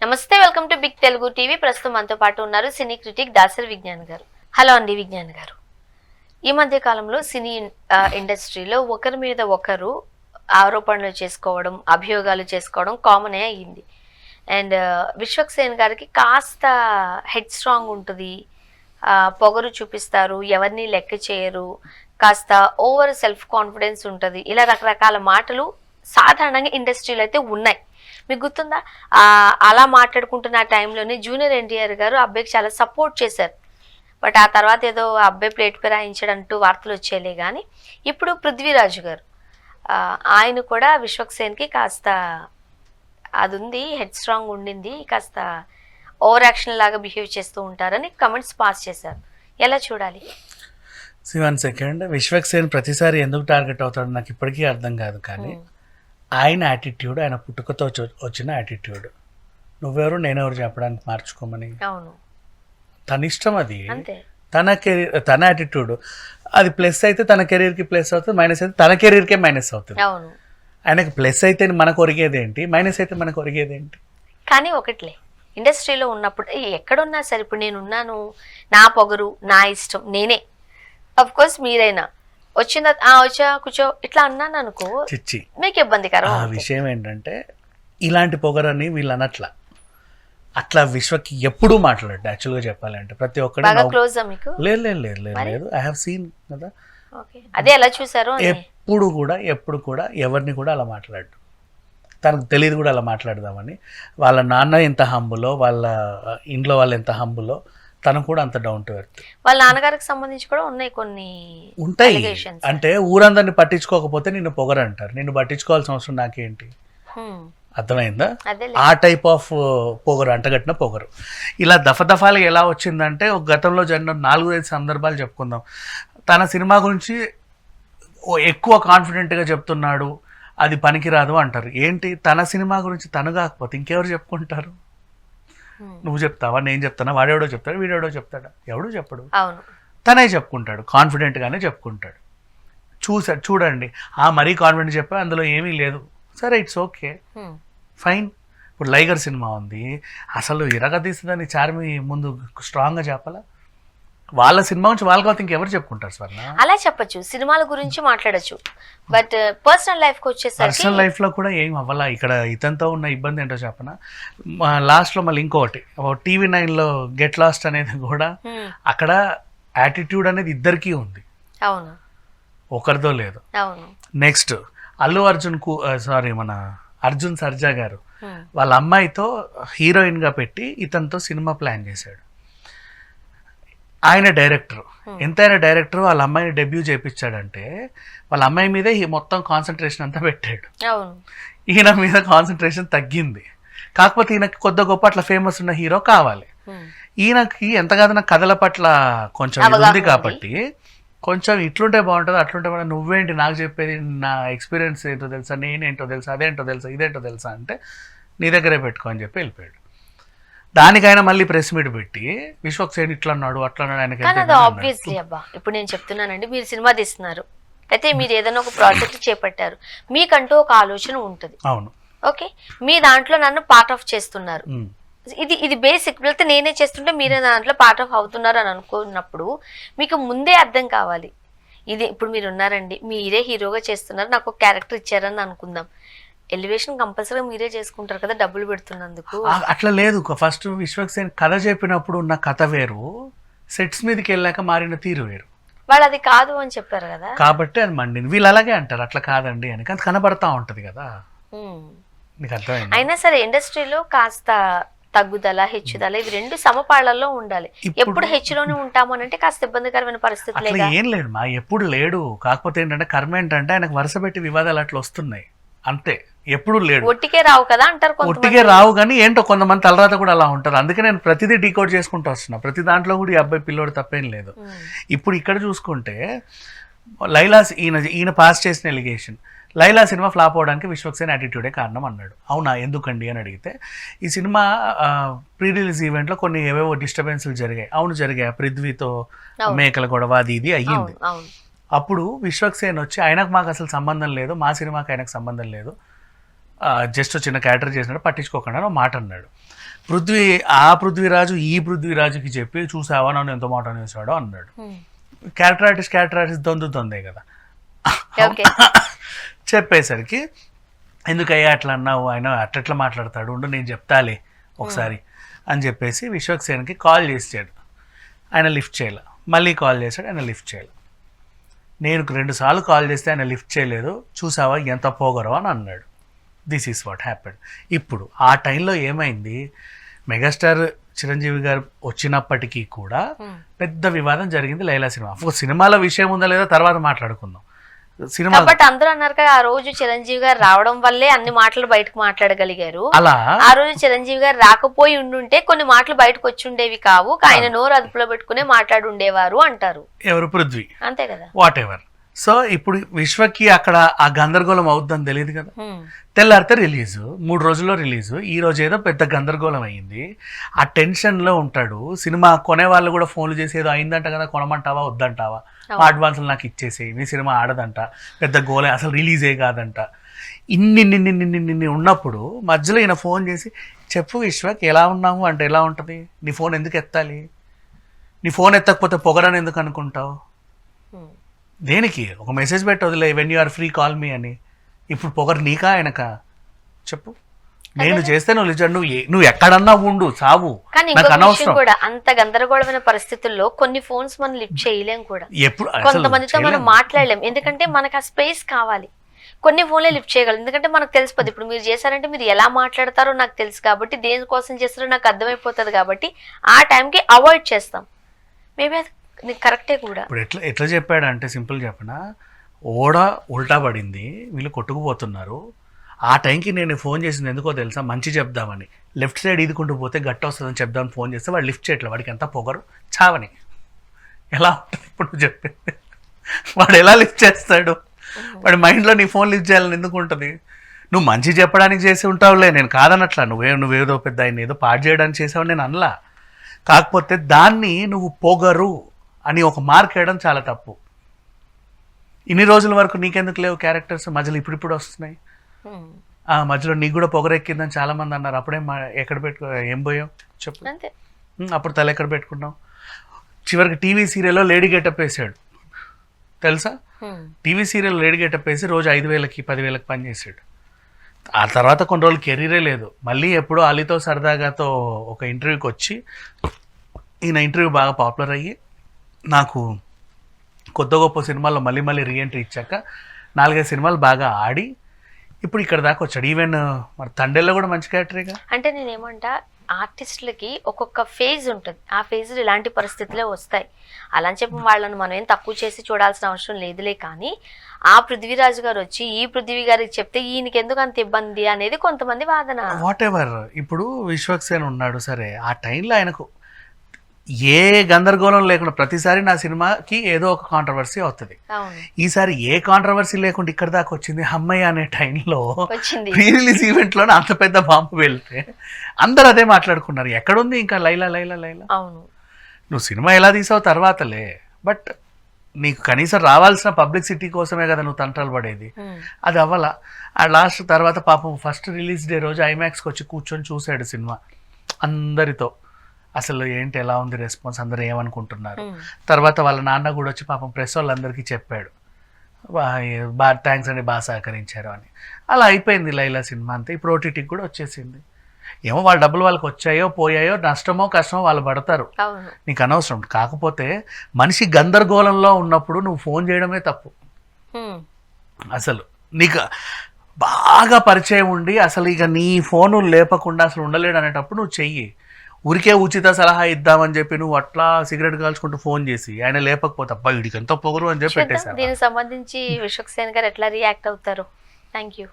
నమస్తే, welcome to big Telugu TV. ప్రస్తుతం మనతో పాటు ఉన్నారు సినీ క్రిటిక్ దాసరి విజ్ఞాన్ గారు. హలో అండి విజ్ఞాన్ గారు. ఈ మధ్య కాలంలో సినీ ఇండస్ట్రీలో ఒకరి మీద ఒకరు ఆరోపణలు చేసుకోవడం, అభియోగాలు చేసుకోవడం కామన్ అయ్యింది. అండ్ విశ్వక్సేన్ గారికి కాస్త హెడ్ స్ట్రాంగ్ ఉంటుంది, పొగరు చూపిస్తారు, ఎవరిని లెక్క చేయరు, కాస్త ఓవర్ సెల్ఫ్ కాన్ఫిడెన్స్ ఉంటుంది. ఇలా రకరకాల మాటలు సాధారణంగా ఇండస్ట్రీలో అయితే ఉన్నాయి. మీకు గుర్తుందా? అలా మాట్లాడుకుంటున్న ఆ టైంలోనే జూనియర్ ఎన్టీఆర్ గారు అబ్బాయికి చాలా సపోర్ట్ చేశారు. బట్ ఆ తర్వాత ఏదో అబ్బాయి ప్లేట్ పెరాయించడంటూ వార్తలు వచ్చేలే. కానీ ఇప్పుడు పృథ్వీరాజు గారు ఆయన కూడా విశ్వక్సేన్కి కాస్త అది ఉంది, హెడ్ స్ట్రాంగ్ ఉండింది, కాస్త ఓవర్ యాక్షన్ లాగా బిహేవ్ చేస్తూ ఉంటారని కమెంట్స్ పాస్ చేశారు. ఎలా చూడాలి? 1 సెకండ్. విశ్వక్సేన్ ప్రతిసారి ఎందుకు టార్గెట్ అవుతాడో నాకు ఇప్పటికీ అర్థం కాదు. కానీ ఆయన యాటిట్యూడ్, ఆయన పుట్టుకతో వచ్చిన యాటిట్యూడ్, నువ్వెవరు నేనెవరు చెప్పడానికి మార్చుకోమని. అవును, తన ఇష్టం అది. అంతే. తన కెరీర్, తన యాటిట్యూడ్ అది ప్లస్ అయితే తన కెరీర్కి ప్లస్ అవుతుంది, మైనస్ అయితే తన కెరీర్కే మైనస్ అవుతుంది. అవును, ఆయనకి ప్లస్ అయితే మనకు ఒరిగేది ఏంటి, మైనస్ అయితే మనకు ఒరిగేది ఏంటి? కానీ ఒకట్లే, ఇండస్ట్రీలో ఉన్నప్పుడు ఎక్కడున్నా సరే, ఇప్పుడు నేనున్నాను, నా పొగరు, నా ఇష్టం, నేనే. అఫ్ కోర్స్ మీరైనా వచ్చిందా వచ్చా కూర్చో ఇట్లా అన్నాను అనుకో, చిచ్చి మీకు ఇబ్బందికరం. ఆ విషయం ఏంటంటే ఇలాంటి పొగరని వీళ్ళు అనట్లా. అట్లా విశ్వకి ఎప్పుడూ మాట్లాడు. యాక్చువల్గా చెప్పాలంటే ప్రతి ఒక్కరు లేదు లేదు లేదు లేదు లేదు ఐ హావ్ సీన్ కదా. అదే ఎలా చూసారు? ఎప్పుడు కూడా ఎవరిని కూడా అలా మాట్లాడు. తనకు తెలియదు కూడా అలా మాట్లాడదామని. వాళ్ళ నాన్న ఎంత హంబులో, వాళ్ళ ఇంట్లో వాళ్ళు ఎంత హంబులో, తను కూడా అంత డౌన్ టు ఎర్త్. వాళ్ళ నాన్నగారికి సంబంధించి కూడా ఉన్నాయి కొన్ని ఉంటాయి. అంటే ఊరందరిని పట్టించుకోకపోతే నిన్ను పొగరు అంటారు, నిన్ను పట్టించుకోవాల్సిన అవసరం నాకేంటి? అర్థమైందా? ఆ టైప్ ఆఫ్ పొగరు, అంటగట్టిన పొగరు. ఇలా దఫాలుగా ఎలా వచ్చిందంటే, ఒక గతంలో జరిగిన 4-5 సందర్భాలు చెప్పుకుందాం. తన సినిమా గురించి ఎక్కువ కాన్ఫిడెంట్గా చెప్తున్నాడు, అది పనికిరాదు అంటారు. ఏంటి, తన సినిమా గురించి తను కాకపోతే ఇంకెవరు చెప్పుకుంటారు? నువ్వు చెప్తావా, నేను చెప్తానా, వాడెవడో చెప్తాడు, వీడెవడో చెప్తాడా? ఎవడో చెప్పడు, తనే చెప్పుకుంటాడు, కాన్ఫిడెంట్గానే చెప్పుకుంటాడు. చూడండి, మరీ కాన్ఫిడెంట్ చెప్పా, అందులో ఏమీ లేదు, సరే ఇట్స్ ఓకే ఫైన్. ఇప్పుడు లైగర్ సినిమా ఉంది, అసలు ఇరగదీస్తుందని చార్మి ముందు స్ట్రాంగ్గా చెప్పాలా? వాళ్ళ సినిమా నుంచి వాళ్ళ కాబట్టి ఇంకెవరు చెప్పుకుంటారు స్వర్ణ? అలా చెప్పచ్చు, సినిమాల గురించి మాట్లాడచ్చు. బట్ పర్సనల్ లైఫ్కి వచ్చేసరికి, పర్సనల్ లైఫ్లో కూడా ఏం అవ్వాలా. ఇక్కడ ఇతనితో ఉన్న ఇబ్బంది ఏంటో చెప్పనా? లాస్ట్లో మళ్ళీ ఇంకొకటి, టీవీ 9లో గెట్ లాస్ట్ అనేది కూడా అక్కడ యాటిట్యూడ్ అనేది ఇద్దరికీ ఉంది. అవును, ఒకరితో లేదు. అవును. నెక్స్ట్ అల్లు అర్జున్ మన అర్జున్ సర్జా గారు వాళ్ళ అమ్మాయితో హీరోయిన్గా పెట్టి ఇతనితో సినిమా ప్లాన్ చేశాడు. ఆయన డైరెక్టర్, ఎంతైనా డైరెక్టర్ వాళ్ళ అమ్మాయిని డెబ్యూ చేయించాడంటే వాళ్ళ అమ్మాయి మీదే మొత్తం కాన్సన్ట్రేషన్ అంతా పెట్టాడు. ఈయన మీద కాన్సన్ట్రేషన్ తగ్గింది. కాకపోతే ఈయనకి కొద్ది గొప్ప అట్లా ఫేమస్ ఉన్న హీరో కావాలి. ఈయనకి ఎంత కాదన్నా కథల పట్ల కొంచెం ఉంది కాబట్టి కొంచెం ఇట్లుంటే బాగుంటుంది, అట్లుంటే బాగుంటుంది, నువ్వేంటి నాకు చెప్పేది, నా ఎక్స్పీరియన్స్ ఏంటో తెలుసా, నేనేంటో తెలుసా, అదేంటో తెలుసా, ఇదేంటో తెలుసా అంటే నీ దగ్గరే పెట్టుకో అని చెప్పి వెళ్ళిపోయాడు. దానికైనా మళ్ళీ ప్రెస్ మీట్ పెట్టి విశ్వక్సేన్ ఇట్లా అన్నాడు, అట్లా అన్నాడు. ఆయనకి ఆబ్వియస్లీ అబ్బా, ఇప్పుడు నేను చెప్తున్నానండి, మీరు సినిమా తీస్తున్నారు, అయితే మీరు ఏదైనా ఒక ప్రాజెక్ట్ చేపట్టారు, మీకంటూ ఒక ఆలోచన ఉంటుంది. అవును, ఓకే, మీ దాంట్లో నన్ను పార్ట్ ఆఫ్ చేస్తున్నారు, ఇది బేసిక్. వెళ్తే నేనే చేస్తుంటే మీరే దాంట్లో పార్ట్ ఆఫ్ అవుతున్నారు అని అనుకున్నప్పుడు మీకు ముందే అర్థం కావాలి. ఇది ఇప్పుడు మీరు ఉన్నారండి, మీరే హీరోగా చేస్తున్నారు, నాకు ఒక క్యారెక్టర్ ఇచ్చారని అనుకుందాం, ఎలివేషన్ కంపల్సరీ మీరే చేసుకుంటారు కదా డబ్బులు పెడుతున్నందుకు. అట్లా లేదు. ఫస్ట్ విశ్వక్సేన్ కథ చెప్పినప్పుడు ఉన్న కథ వేరు, సెట్స్ మీదకి వెళ్ళాక మారిన తీరు వేరు. వాళ్ళు అది కాదు అని చెప్పారు కదా, కాబట్టి అది మండింది. వీళ్ళు అలాగే అంటారు, అట్లా కాదండి అని, అది కనబడతా ఉంటది కదా. నీకు అర్థమైంది? అయినా సరే ఇండస్ట్రీలో కాస్త తగ్గుదల, హెచ్చుదల, ఇవి రెండు సమపాళ్లలో ఉండాలి. ఎప్పుడు హెచ్చులోనే ఉంటాము అని అంటే కాస్త ఇబ్బందికరమైన పరిస్థితి ఏం లేదు మా, ఎప్పుడు లేడు. కాకపోతే ఏంటంటే కర్మ ఏంటంటే ఆయనకు వరుస పెట్టి వివాదాలు అట్లా వస్తున్నాయి అంతే, ఎప్పుడు లేడు. ఒట్టికే రావు కదా అంటారు, ఒట్టికే రావు. కానీ ఏంటో కొంతమంది తలరాత కూడా అలా ఉంటారు. అందుకే నేను ప్రతిదీ డీకోడ్ చేసుకుంటూ వస్తున్నా. ప్రతి దాంట్లో కూడా ఈ అబ్బాయి పిల్లోడు తప్పేం లేదు. ఇప్పుడు ఇక్కడ చూసుకుంటే లైలా, ఈయన పాస్ చేసిన ఎలిగేషన్, లైలా సినిమా ఫ్లాప్ అవడానికి విశ్వక్సేన్ యాటిట్యూడే కారణం అన్నాడు. అవునా, ఎందుకండి అని అడిగితే, ఈ సినిమా ప్రీ రిలీజ్ ఈవెంట్లో కొన్ని ఏవేవో డిస్టర్బెన్స్లు జరిగాయి. అవును జరిగాయి, పృథ్వీతో మేకల గొడవ అది ఇది అయ్యింది. అప్పుడు విశ్వక్సేన్ వచ్చి ఆయనకు మాకు అసలు సంబంధం లేదు, మా సినిమాకి ఆయనకు సంబంధం లేదు, జస్ట్ చిన్న క్యారెక్టర్ చేసినట్టు పట్టించుకోకుండా మాట అన్నాడు. పృథ్వీరాజు ఈ పృథ్వీరాజుకి చెప్పి చూసావా నన్ను ఎంత మాట అనేసాడో అన్నాడు. క్యారెక్టర్ ఆర్టిస్ట్ దొందే కదా. ఓకే. చెప్పేసరికి ఎందుకయ్యా అట్లా అన్నావు, ఆయన అట్లా మాట్లాడతాడు, ఉండు నేను చెప్తాలే ఒకసారి అని చెప్పేసి విశ్వక్సేన్కి కాల్ చేసాడు. ఆయన లిఫ్ట్ చేయాలి. మళ్ళీ కాల్ చేశాడు, ఆయన లిఫ్ట్ చేయాలి. నేను 2 సార్లు కాల్ చేస్తే ఆయన లిఫ్ట్ చేయలేదు, చూసావా ఎంత పోగరో అని అన్నాడు. This is what happened. ఇప్పుడు ఆ టైంలో ఏమైంది, మెగాస్టార్ చిరంజీవి గారు వచ్చినప్పటికీ కూడా పెద్ద వివాదం జరిగింది లైలా సినిమా. సినిమాలో విషయం ఉందా లేదా తర్వాత మాట్లాడుకుందాం. సినిమా బట్ అందరూ అన్నారు కదా, ఆ రోజు చిరంజీవి గారు రావడం వల్లే అన్ని మాటలు బయటకు మాట్లాడగలిగారు. అలా ఆ రోజు చిరంజీవి గారు రాకపోయి ఉండుంటే కొన్ని మాటలు బయటకు వచ్చి ఉండేవి కావు, ఆయన నోరు అదుపులో పెట్టుకునే మాట్లాడి ఉండేవారు అంటారు. ఎవరు? పృథ్వీ. అంతే కదా. What ever. సో ఇప్పుడు విశ్వకి అక్కడ ఆ గందరగోళం అవుద్దని తెలియదు కదా. తెల్లారితే రిలీజు, 3 రోజుల్లో రిలీజు. ఈ రోజు ఏదో పెద్ద గందరగోళం అయింది. ఆ టెన్షన్లో ఉంటాడు. సినిమా కొనే వాళ్ళు కూడా ఫోన్లు చేసి ఏదో అయిందంట కదా, కొనమంటావా వద్దంటావా, అడ్వాన్సులు నాకు ఇచ్చేసి నీ సినిమా ఆడదంట, పెద్ద గోలే, అసలు రిలీజే కాదంట. ఇన్ని ఉన్నప్పుడు మధ్యలో ఈయన ఫోన్ చేసి చెప్పు విశ్వక్ ఎలా ఉన్నావు అంటే ఎలా ఉంటుంది? నీ ఫోన్ ఎందుకు ఎత్తాలి? నీ ఫోన్ ఎత్తకపోతే పొగరని ఎందుకు అనుకుంటావు? దేనికి? ఒక మెసేజ్ పెట్టి వదిలే, when you are free call me అని. ఇప్పుడు పొగరు నీకా ఆయనకా? చెప్పు. నేను చేస్తే నువ్వు ఎక్కడన్నా ఉండు, చావు, నాకు అనవసరం. కూడా అంత గందరగోళమైన పరిస్థితుల్లో కొన్ని ఫోన్స్ మనం లిఫ్ట్ చేయలేం కూడా. ఎప్పుడు కొంతమందితో మనం మాట్లాడలేం, ఎందుకంటే మనకు ఆ స్పేస్ కావాలి. కొన్ని ఫోన్లే లిఫ్ట్ చేయగలం, ఎందుకంటే మనకు తెలిసిపోద్ది. ఇప్పుడు మీరు చేశారంటే మీరు ఎలా మాట్లాడతారో నాకు తెలుసు కాబట్టి, దేనికోసం చేస్తారో నాకు అర్థమైపోతుంది కాబట్టి ఆ టైంకి అవాయిడ్ చేస్తాం. మేబీ అది కరెక్టే కూడా. ఇప్పుడు ఎట్లా చెప్పాడంటే సింపుల్ చెప్పనా, ఓడ ఉల్టా పడింది, వీళ్ళు కొట్టుకుపోతున్నారు. ఆ టైంకి నేను ఫోన్ చేసింది ఎందుకో తెలుసా, మంచి చెప్దామని. లెఫ్ట్ సైడ్ ఈదుకుంటూ పోతే గట్ట వస్తుందని చెప్దామని ఫోన్ చేస్తే వాడు లిఫ్ట్ చేయట్లేదు. వాడికి ఎంత పొగరు, చావని. ఎలా ఉంటుంది ఇప్పుడు నువ్వు చెప్పింది? వాడు ఎలా లిఫ్ట్ చేస్తాడు? వాడి మైండ్లో నీ ఫోన్ లిఫ్ట్ చేయాలని ఎందుకు ఉంటుంది? నువ్వు మంచి చెప్పడానికి చేసి ఉంటావులే, నేను కాదనట్లా. నువ్వేదో పెద్ద ఆయన ఏదో పాడు చేయడానికి చేసావు నేను అనలా. కాకపోతే దాన్ని నువ్వు పొగరు అని ఒక మార్క్ వేయడం చాలా తప్పు. ఇన్ని రోజుల వరకు నీకెందుకు లేవు క్యారెక్టర్స్, మధ్యలో ఇప్పుడు వస్తున్నాయి. మధ్యలో నీకు కూడా పొగరెక్కిందని చాలా మంది అన్నారు. అప్పుడేం ఎక్కడ ఏం పోయావు చెప్పు. అప్పుడు తల ఎక్కడ పెట్టుకున్నావు? చివరికి టీవీ సీరియల్లో లేడీ గెటప్ వేసాడు తెలుసా. టీవీ సీరియల్ లేడీ గెటప్ వేసి రోజు 5,000కి 10,000కి పని చేసాడు. ఆ తర్వాత కొన్ని రోజులు కెరీరే లేదు. మళ్ళీ ఎప్పుడో అలీతో సరదాగాతో ఒక ఇంటర్వ్యూకి వచ్చి, ఈయన ఇంటర్వ్యూ బాగా పాపులర్ అయ్యి నాకు కొత్త గొప్ప సినిమాల్లో మళ్ళీ రీఎంట్రీ ఇచ్చాక 4-5 సినిమాలు బాగా ఆడి ఇప్పుడు ఇక్కడ దాకా వచ్చాడు. ఈవెన్ మరి తండేల్లో కూడా మంచి క్యారెక్టరేగా. అంటే నేనేమంటా, ఆర్టిస్టులకి ఒక్కొక్క ఫేజ్ ఉంటుంది, ఆ ఫేజ్లో ఇలాంటి పరిస్థితులే వస్తాయి. అలా అని చెప్పి వాళ్ళని మనం ఏం తక్కువ చేసి చూడాల్సిన అవసరం లేదులే. కానీ ఆ పృథ్వీరాజు గారు వచ్చి ఈ పృథ్వీ గారికి చెప్తే ఈయనకి ఎందుకు అంత ఇబ్బంది అనేది కొంతమంది వాదన. What ever. ఇప్పుడు విశ్వక్సేన్ ఉన్నాడు సరే, ఆ టైంలో ఆయనకు ఏ గందరగోళం లేకుండా ప్రతిసారి నా సినిమాకి ఏదో ఒక కాంట్రవర్సీ అవుతుంది. ఈసారి ఏ కాంట్రవర్సీ లేకుండా ఇక్కడ దాకా వచ్చింది. అమ్మయ్య అనే టైంలో ప్రీ రిలీజ్ ఈవెంట్ లో అంత పెద్ద బాంబు వెళ్తే అందరు అదే మాట్లాడుకున్నారు. ఎక్కడుంది ఇంకా లైలా లైలా లైలా? అవును, నువ్వు సినిమా ఎలా తీసావు తర్వాతలే, బట్ నీకు కనీసం రావాల్సిన పబ్లిసిటీ కోసమే కదా నువ్వు తంటాలు పడేది. అది అవ్వాల. ఆ లాస్ట్ తర్వాత పాపం ఫస్ట్ రిలీజ్ డే రోజు ఐమాక్స్కి వచ్చి కూర్చొని చూశాడు సినిమా అందరితో. అసలు ఏంటి, ఎలా ఉంది రెస్పాన్స్, అందరూ ఏమనుకుంటున్నారు. తర్వాత వాళ్ళ నాన్న కూడా వచ్చి పాపం ప్రెస్ వాళ్ళందరికీ చెప్పాడు, బాగా థ్యాంక్స్ అండి, బాగా సహకరించారు అని. అలా అయిపోయింది లైలా సినిమా అంతే. ఇప్పుడు ఓటీటీకి కూడా వచ్చేసింది. ఏమో వాళ్ళ డబ్బులు వాళ్ళకి వచ్చాయో పోయాయో, నష్టమో కష్టమో వాళ్ళు పడతారు, నీకు అనవసరం. కాకపోతే మనిషి గందరగోళంలో ఉన్నప్పుడు నువ్వు ఫోన్ చేయడమే తప్పు. అసలు నీకు బాగా పరిచయం ఉండి అసలు ఇక నీ ఫోను లేపకుండా అసలు ఉండలేడు అనేటప్పుడు నువ్వు చెయ్యి. ఊరికే ఉచిత సలహా ఇద్దామని చెప్పి నువ్వు అట్లా సిగరెట్ కాల్చుకుంటూ ఫోన్ చేసి ఆయన లేపకపోతే అబ్బా వీడికి ఎంత పొగరు అని చెప్పి పెట్టేశారు. దీనికి సంబంధించి విశ్వక్సేన్ గారు ఎట్లా రియాక్ట్ అవుతారు? Thank you.